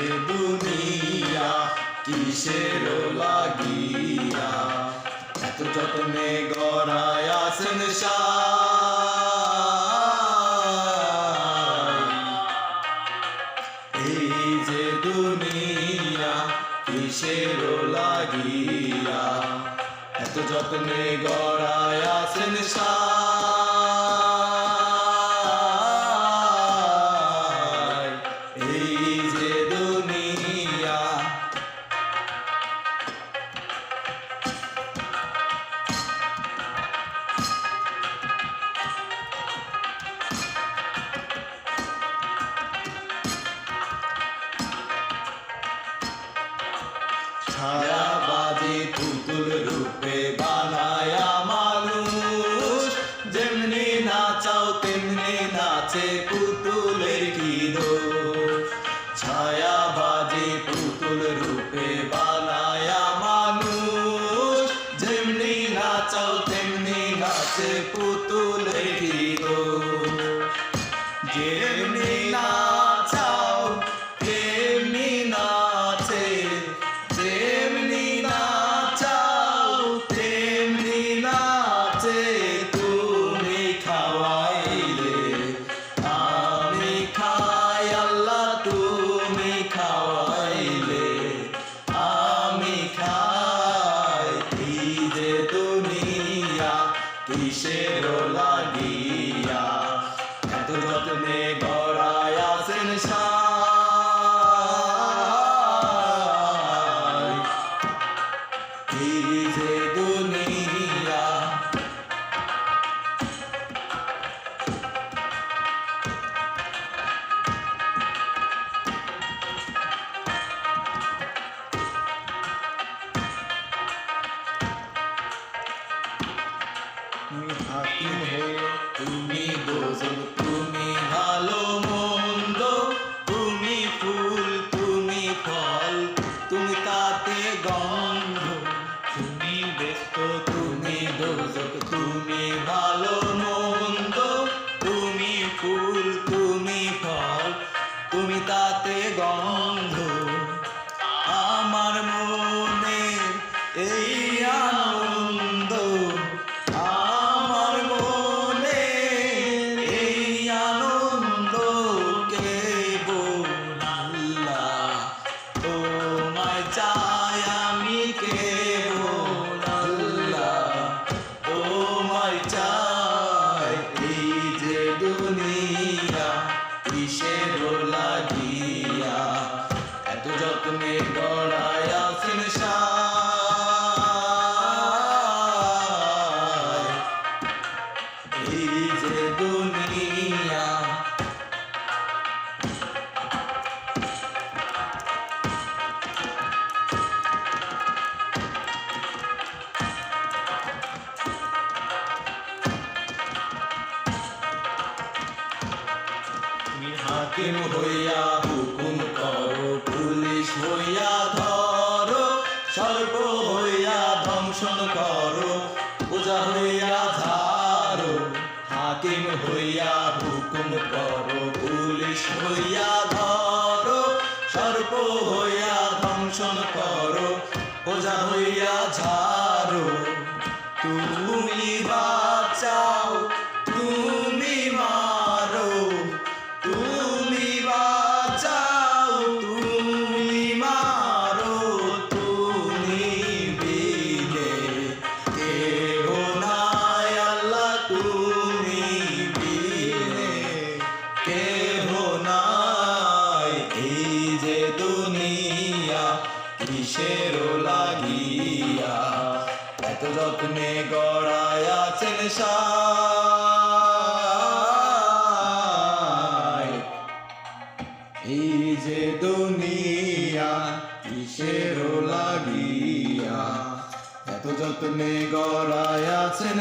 যে দুনিয়া কিসের লাগিয়া এত যত্নে গড়ায় আছেন এই যে দুনিয়া কিসের লাগিয়া এত যত্নে গড়ায় আছেন এই যে দুনিয়া ছায়াবাদী পুতুল রূপে বানায়া মানুষ যেমনি নাচাও তেমনি নাচে পুতুলের কি দোষ ছায়াবাদী পুতুল রূপে বানায়া মানুষ যেমনি নাচাও তেমনি নাচে পুতুলের কি দোষ যেমনি নাচাও তেমনি নাচে তেমনি নাচাও তেমনি নাচে তুমি খাওয়াইলে আমি খাই আল্লাহ তুমি খাওয়াইলে আমি খাই এই যে দুনিয়া কিসের লাগিয়া এত যত্নে গড়ায় আছেন এই যে দুনিয়া তুমি হাকিম হয়ে তুমি দোজক তুমি ভালো মন্দ তুমি ফুল তুমি ফল তুমি তাতে গন্ধ তুমি ব্যস্ত তুমি দোজক তুমি ভালো মন্দ তুমি ফুল তুমি ফল তুমি তাতে গন্ধ আমার মনে এই আনন্দ আমার মনে এই আনন্দ কেবল আল্লাহ তোমায় চাই আমি কেবল আল্লাহ তোমায় চাই এই যে দুনিয়া কিসের লাগিয়া এত যত্নে গড়ায় আছেন এই যে দুনিয়া তুমি হাকিম হইয়া হুকুম করো পুলিশ হইয়া ধরো সর্ব হইয়া ধ্বংসন করো পূজা হইয়া ধারো হাকিম হইয়া হুকুম করো পুলিশ হইয়া ধরো সর্ব হইয়া ধ্বংসন করো পূজা হইয়া ঝাড়ো তুমি বাঁচাও তুমি মারো তুমি বাঁচাও তুমি মারো তুমি বিনে কেহ নাই আল্লাহ তুমি বিনে কেহ নাই এই যে দুনিয়া কিসের লাগিয়া এত যত্নে গড়ায় আছেন এই যে দুনিয়া কিসের লাগিয়া এত যত্নে গড়ায় আছেন